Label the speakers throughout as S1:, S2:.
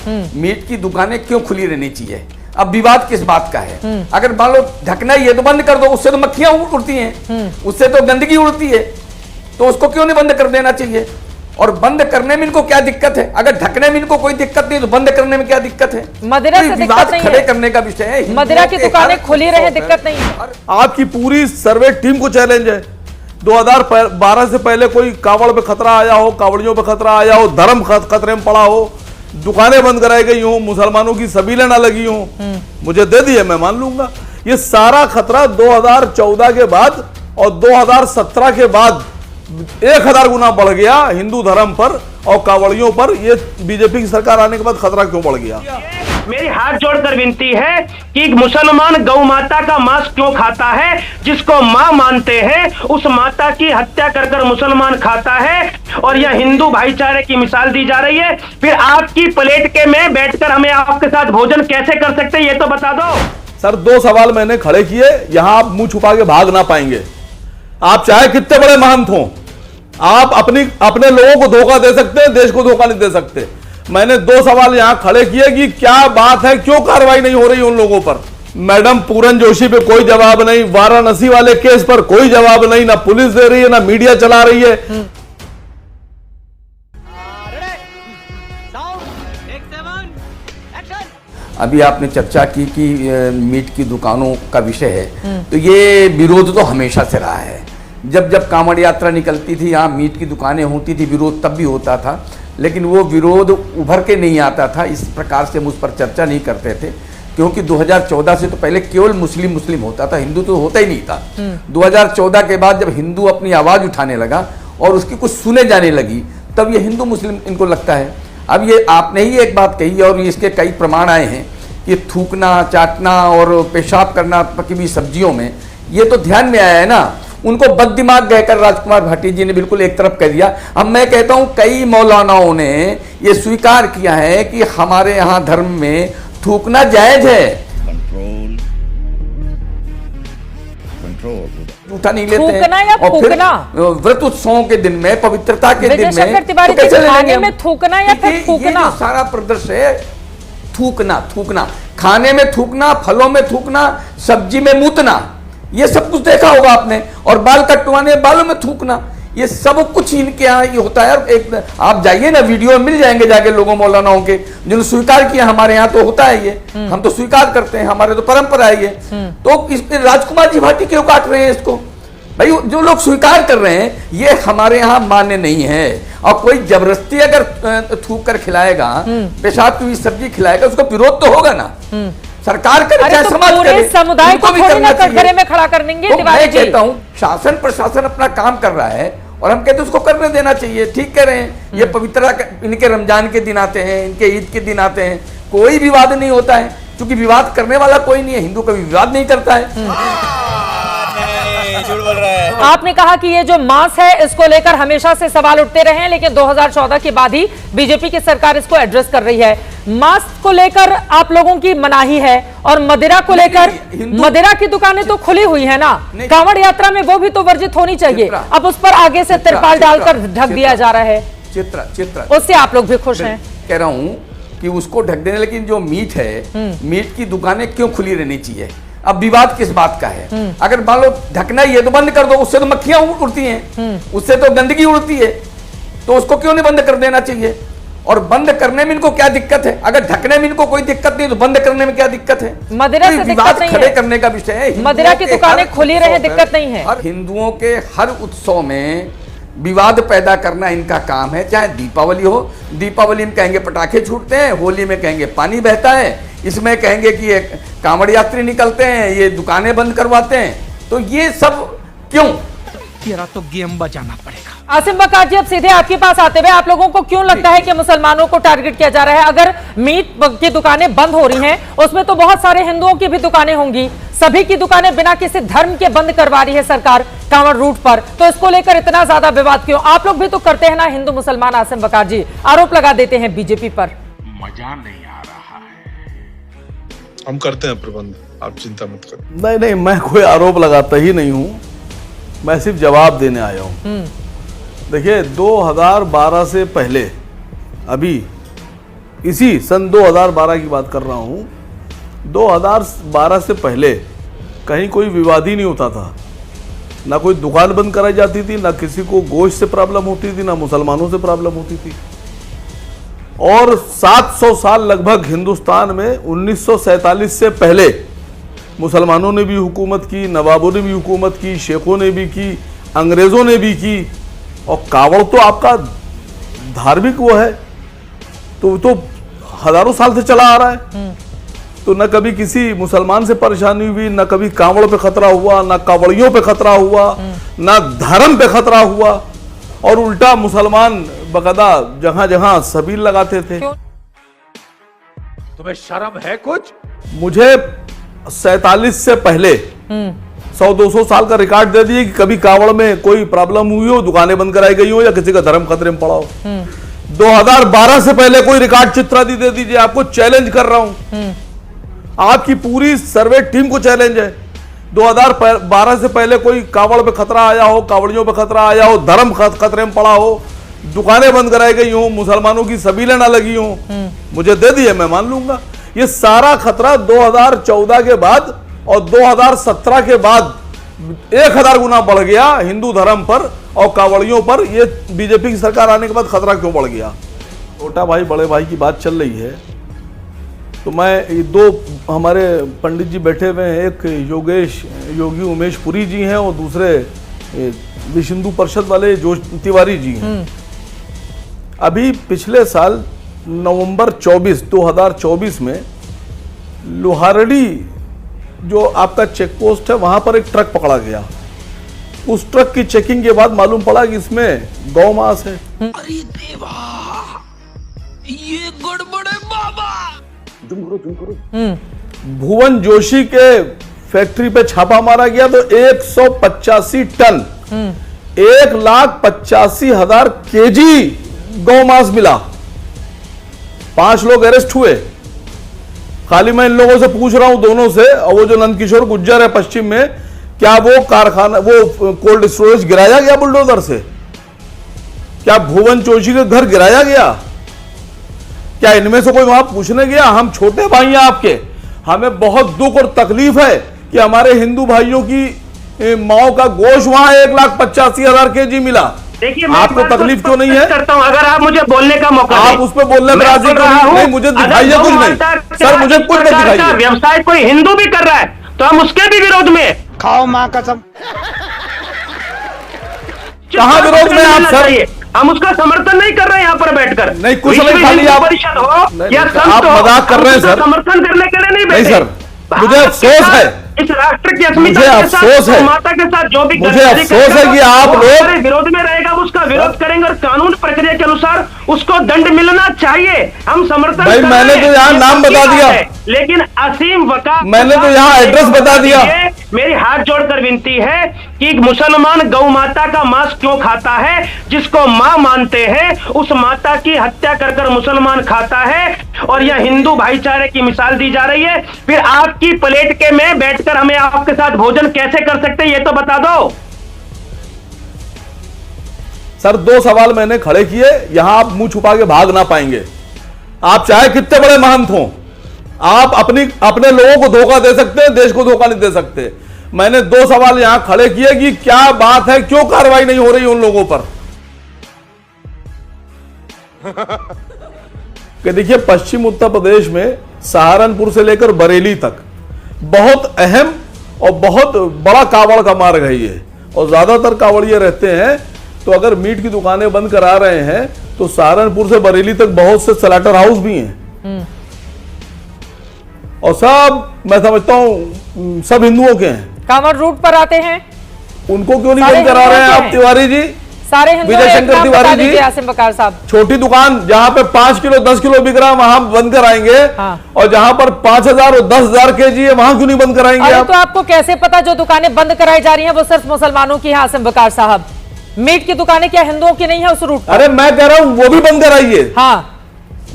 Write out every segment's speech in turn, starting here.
S1: Meet की दुकानें क्यों खुली रहनी चाहिए? अब विवाद किस बात का है? अगर मान लो ढकना ही है तो बंद कर दो, उससे तो मक्खियां उड़ती हैं, उससे तो गंदगी उड़ती है, तो उसको क्यों नहीं बंद कर देना चाहिए? और बंद करने में इनको क्या दिक्कत है? अगर ढकने में इनको कोई दिक्कत नहीं तो बंद करने में क्या दिक्कत है?
S2: मदिरा से दिक्कत नहीं
S1: खड़े
S2: है,
S1: करने का विषय है।
S2: मदिरा की दुकानें खुली रहे, दिक्कत नहीं है।
S3: आपकी पूरी सर्वे टीम को चैलेंज है। 2012 से पहले कोई कावड़ पे खतरा आया हो, कावड़ियों पे खतरा आया हो, धर्म खतरे में पड़ा हो, दुकानें बंद कराई गई हो, मुसलमानों की सबीलें ना लगी हो, मुझे दे दिए, मैं मान लूंगा। ये सारा खतरा 2014 के बाद और 2017 के बाद 1000 गुना बढ़ गया हिंदू धर्म पर और कावड़ियों पर। ये बीजेपी की सरकार आने के बाद खतरा क्यों बढ़ गया?
S4: मेरी हाथ जोड़कर विनती है कि मुसलमान गौ माता का मांस क्यों खाता है? जिसको मां मानते हैं उस माता की हत्या कर कर मुसलमान खाता है, और यह हिंदू भाईचारे की मिसाल दी जा रही है। फिर आपकी प्लेट के में बैठकर हमें आपके साथ भोजन कैसे कर सकते हैं, ये तो बता दो।
S3: सर 2 सवाल मैंने खड़े किए, यहां आप मुंह छुपा के भाग ना पाएंगे। आप चाहे कितने बड़े महंत हों, आप अपने लोगों को धोखा दे सकते हैं, देश को धोखा नहीं दे सकते। मैंने 2 सवाल यहां खड़े किए कि क्या बात है, क्यों कार्रवाई नहीं हो रही उन लोगों पर? मैडम पूरन जोशी पे कोई जवाब नहीं, वाराणसी वाले केस पर कोई जवाब नहीं, ना पुलिस दे रही है ना मीडिया चला रही है।
S1: अभी आपने चर्चा की कि मीट की दुकानों का विषय है, तो ये विरोध तो हमेशा से रहा है। जब जब कांवड़ यात्रा निकलती थी, यहाँ मीट की दुकानें होती थी, विरोध तब भी होता था, लेकिन वो विरोध उभर के नहीं आता था। इस प्रकार से हम उस पर चर्चा नहीं करते थे, क्योंकि 2014 से तो पहले केवल मुस्लिम होता था, हिंदू तो होता ही नहीं था। 2014 के बाद जब हिंदू अपनी आवाज़ उठाने लगा और उसकी कुछ सुने जाने लगी, तब ये हिंदू मुस्लिम इनको लगता है। अब ये आपने ही एक बात कही और इसके कई प्रमाण आए हैं कि थूकना, चाटना और पेशाब करना पकी हुई सब्जियों में, ये तो ध्यान में आया है ना। उनको बददिमाग कहकर राजकुमार भाटी जी ने बिल्कुल एक तरफ कह दिया। अब मैं कहता हूं कई मौलानाओं ने ये स्वीकार किया है कि हमारे यहाँ धर्म में थूकना जायज है। जूठा नहीं लेते हैं, और फिर व्रत उत्सवों के दिन में, पवित्रता के दिन में तो कैसे
S2: खाने में थूकना या फिर थूकना?
S1: ये सारा प्रदर्शन है, थूकना, खाने में थूकना, फलों में थूकना, सब्जी में मूतना, ये सब कुछ देखा होगा आपने। और बाल कटवाने, बालों में थूकना, ये सब कुछ इनके यहाँ ये होता है। एक आप जाइए ना, वीडियो मिल जाएंगे जाके लोगों मौलानाओं के, जिन्होंने स्वीकार किया हमारे यहाँ तो होता है ये, हम तो स्वीकार करते हैं, हमारे तो परंपरा है ये। तो इस राजकुमार जी भाटी क्यों काट रहे हैं इसको? भाई जो लोग स्वीकार कर रहे हैं ये हमारे यहाँ मान्य नहीं है। और कोई जबरदस्ती अगर थूक कर खिलाएगा, पेशाब की सब्जी खिलाएगा, उसको विरोध तो होगा ना। सरकार करे चाहे समाज करे,
S2: समुदाय को भी करना चाहिए में खड़ा कर देंगे।
S1: तो मैं कहता हूँ शासन प्रशासन अपना काम कर रहा है और हम कहते हैं उसको करने देना चाहिए। ठीक कह रहे हैं, ये पवित्रता, इनके रमजान के दिन आते हैं, इनके ईद के दिन आते हैं, कोई विवाद नहीं होता है, क्योंकि विवाद करने वाला कोई नहीं है। हिंदू कभी विवाद नहीं करता है।
S2: आपने कहा कि ये जो मांस है इसको लेकर हमेशा से सवाल उठते रहे हैं, लेकिन 2014 के बाद ही बीजेपी की सरकार इसको एड्रेस कर रही है। मांस को लेकर आप लोगों की मनाही है, और मदिरा को लेकर मदिरा की दुकानें तो खुली हुई है ना, कांवड़ यात्रा में वो भी तो वर्जित होनी चाहिए। अब उस पर आगे से तिरपाल डालकर ढक दिया जा रहा है।
S1: चित्र
S2: उससे आप लोग भी खुश हैं?
S1: कह रहा हूँ कि उसको ढक देने, लेकिन जो मीट है, मीट की दुकानें क्यों खुली रहनी चाहिए? अब विवाद किस बात का है? अगर मान लो ढकना ही है तो बंद कर दो, उससे तो मक्खियां उड़ती हैं, उससे तो गंदगी उड़ती है, तो उसको क्यों नहीं बंद कर देना चाहिए? और बंद करने में इनको क्या दिक्कत है? अगर ढकने में इनको कोई दिक्कत नहीं तो बंद करने में क्या दिक्कत है?
S2: मदिरा से दिक्कत नहीं है,
S1: खड़े करने का विषय है।
S2: मदिरा की दुकानें खुली रहे, दिक्कत नहीं है।
S1: हिंदुओं के हर उत्सव में विवाद पैदा करना इनका काम है। चाहे दीपावली हो, दीपावली में कहेंगे पटाखे छूटते हैं, होली में कहेंगे पानी बहता है, इसमें कहेंगे कि ये कांवड़ यात्री निकलते हैं, ये दुकानें बंद करवाते हैं। तो ये सब क्यों?
S5: तेरा तो गेम बजाना पड़ेगा।
S2: आसिम बकार जी, अब सीधे आपके पास आते हुए, आप लोगों को क्यों लगता है कि मुसलमानों को टारगेट किया जा रहा है? अगर मीट की दुकानें बंद हो रही हैं, उसमें तो बहुत सारे हिंदुओं की भी दुकानें होंगी। सभी की दुकानें बिना किसी धर्म के बंद करवा रही है सरकार कांवड़ रूट पर, तो इसको लेकर इतना ज्यादा विवाद क्यों? आप लोग भी तो करते हैं ना हिंदू मुसलमान। आसिम बकार जी आरोप लगा देते हैं बीजेपी पर।
S6: मजा नहीं आ रहा है।
S7: हम करते हैं प्रबंध, आप चिंता मत करें।
S3: नहीं, मैं कोई आरोप लगाता ही नहीं हूं, मैं सिर्फ जवाब देने आया हूं। देखिए 2012 से पहले अभी इसी सन 2012 की बात कर रहा हूं, 2012 से पहले कहीं कोई विवाद ही नहीं होता था, ना कोई दुकान बंद कराई जाती थी, ना किसी को गोश्त से प्रॉब्लम होती थी, ना मुसलमानों से प्रॉब्लम होती थी। और 700 साल लगभग हिंदुस्तान में 1947 से पहले मुसलमानों ने भी हुकूमत की, नवाबों ने भी हुकूमत की, शेखों ने भी की, अंग्रेज़ों ने भी की। और कावड़ तो आपका धार्मिक वो है, तो हजारों साल से चला आ रहा है। तो न कभी किसी मुसलमान से परेशानी हुई, न कभी कावड़ पे खतरा हुआ, न कावड़ियों पे खतरा हुआ, न धर्म पे खतरा हुआ। और उल्टा मुसलमान बकायदा जहां जहां सबील लगाते थे।
S6: तुम्हें शर्म है कुछ?
S3: मुझे 47 से पहले 100-200 साल का रिकॉर्ड दे दिए कि कभी कावड़ में कोई प्रॉब्लम हुई हो, दुकानें बंद कराई गई हो, या किसी का धर्म खतरे में पड़ा हो। 2012 से पहले कोई रिकॉर्ड चित्रादी दे दीजिए, आपको चैलेंज कर रहा हूं। आपकी पूरी सर्वे टीम को चैलेंज है। 2012 से पहले कोई कावड़ पे खतरा आया हो, कावड़ियों पे खतरा आया हो, धर्म खतरे में पड़ा हो, दुकानें बंद कराई गई हो, मुसलमानों की सबीलें ना लगी हो, मुझे दे दिए, मैं मान लूंगा। ये सारा खतरा 2014 के बाद और 2017 के बाद 1000 गुना बढ़ गया हिंदू धर्म पर और कावड़ियों पर। ये बीजेपी की सरकार आने के बाद खतरा क्यों बढ़ गया? छोटा भाई बड़े भाई की बात चल रही है, तो मैं ये दो हमारे पंडित जी बैठे हुए हैं, एक योगी उमेश पुरी जी हैं और दूसरे विश्व हिंदू परिषद वाले जोश तिवारी जी हैं। अभी पिछले साल नवंबर 2024 में लोहारड़ी जो आपका चेक पोस्ट है वहां पर एक ट्रक पकड़ा गया। उस ट्रक की चेकिंग के बाद मालूम पड़ा कि इसमें गौ मांस है।
S5: अरे देवा, ये गड़बड़ है बाबा।
S3: भुवन जोशी के फैक्ट्री पे छापा मारा गया तो 185 टन 1,85,000 केजी गौ मांस मिला। 5 लोग अरेस्ट हुए। खाली मैं इन लोगों से पूछ रहा हूं, दोनों से, और वो जो नंदकिशोर गुज्जर है पश्चिम में, क्या वो कारखाना, वो कोल्ड स्टोरेज गिराया गया बुलडोजर से? क्या भुवन जोशी के घर गिराया गया? क्या इनमें से कोई वहां पूछने गया? हम छोटे भाई हैं आपके, हमें बहुत दुख और तकलीफ है कि हमारे हिंदू भाइयों की माओ का गोश्त वहां 1,85,000 केजी मिला।
S4: देखिए,
S3: आपको तकलीफ क्यों नहीं है?
S4: करता हूं, अगर आप मुझे बोलने का मौका
S3: आप उस पर बोलने में राजी नहीं, मुझे दिखाइए कुछ नहीं सर, मुझे कुछ नहीं दिखाइए।
S4: व्यवसाय कोई हिंदू भी कर रहा है तो हम उसके भी विरोध में।
S5: खाओ मां कसम।
S3: कहां विरोध में आप सर?
S4: हम उसका समर्थन नहीं कर रहे हैं यहाँ पर बैठकर।
S3: नहीं, कुछ नहीं, खाली आप
S4: परिषद हो या संत
S3: आप
S4: हो,
S3: मजाक कर रहे हैं सर।
S4: समर्थन करने के लिए नहीं बैठे।
S3: सर, मुझे अफसोस है,
S4: इस राष्ट्र की अस्मिता
S3: मुझे
S4: के
S3: अफसोस है,
S4: साथ, माता के साथ जो भी
S3: मुझे अफसोस है कि आप लोग
S4: विरोध में रहेगा, उसका विरोध करेंगे और कानून प्रक्रिया के अनुसार उसको दंड मिलना चाहिए। हम समर्थन
S3: भाई, मैंने तो यहाँ नाम बता दिया,
S4: लेकिन असीम वक़ार,
S3: मैंने तो यहाँ एड्रेस बता दिया।
S4: मेरी हाथ जोड़कर विनती है कि मुसलमान गौ माता का मांस क्यों खाता है, जिसको मां मानते हैं, उस माता की हत्या कर मुसलमान खाता है। और यह हिंदू भाईचारे की मिसाल दी जा रही है। फिर आपकी प्लेट के में बैठकर हमें आपके साथ भोजन कैसे कर सकते हैं, ये तो बता दो
S3: सर। 2 सवाल मैंने खड़े किए, यहां आप मुंह छुपा के भाग ना पाएंगे। आप चाहे कितने बड़े महंत हों, आप अपने लोगों को धोखा दे सकते हैं, देश को धोखा नहीं दे सकते। मैंने 2 सवाल यहां खड़े किए कि क्या बात है, क्यों कार्रवाई नहीं हो रही उन लोगों पर। कि देखिए, पश्चिम उत्तर प्रदेश में सहारनपुर से लेकर बरेली तक बहुत अहम और बहुत बड़ा कावड़ का मार्ग है ये, और ज्यादातर कावड़िए रहते हैं। तो अगर मीट की दुकानें बंद करा रहे हैं तो सहारनपुर से बरेली तक बहुत से स्लॉटर हाउस भी हैं, और सब मैं समझता हूं सब हिंदुओं के हैं।
S2: कांवड़ रूट पर आते हैं,
S3: उनको क्यों नहीं बंद करा रहे हैं आप तिवारी जी?
S2: सारे हिंदू
S3: विजय शंकर तिवारी जी,
S2: आसिम वकार साहब,
S3: छोटी दुकान जहां पे 5 किलो 10 किलो बिक रहा है वहां बंद कराएंगे।
S2: हाँ।
S3: और जहां पर 5,000 और 10,000 केजी है वहां क्यों नहीं बंद कराएंगे आप?
S2: तो आपको कैसे पता जो दुकानें बंद कराई जा रही हैं वो सिर्फ मुसलमानों की है? आसिम वकार साहब, मीट की दुकानें क्या हिंदुओं की नहीं है उस रूट?
S3: अरे मैं कह रहा हूं वो भी बंद कराइए।
S2: हाँ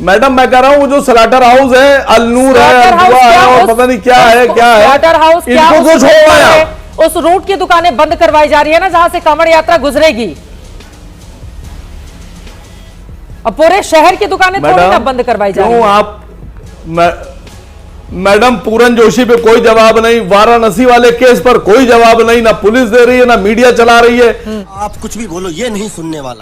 S3: मैडम, मैं कह रहा हूं वो जो स्लॉटर हाउस है, अलनूर है, अल्जुआ है और पता नहीं क्या है
S2: स्लॉटर हाउस क्या,
S3: इनको क्यों छोड़ रहे हैं?
S2: उस रूट की दुकानें बंद करवाई जा रही है ना, जहां से कांवड़ यात्रा गुजरेगी। अब पूरे शहर की दुकानें थोड़ी ना बंद करवाई जा रही
S3: क्यों
S2: हैं।
S3: आप मैडम पूरन जोशी पे कोई जवाब नहीं, वाराणसी वाले केस पर कोई जवाब नहीं, ना पुलिस दे रही है ना मीडिया चला रही है।
S8: आप कुछ भी बोलो ये नहीं सुनने वाला।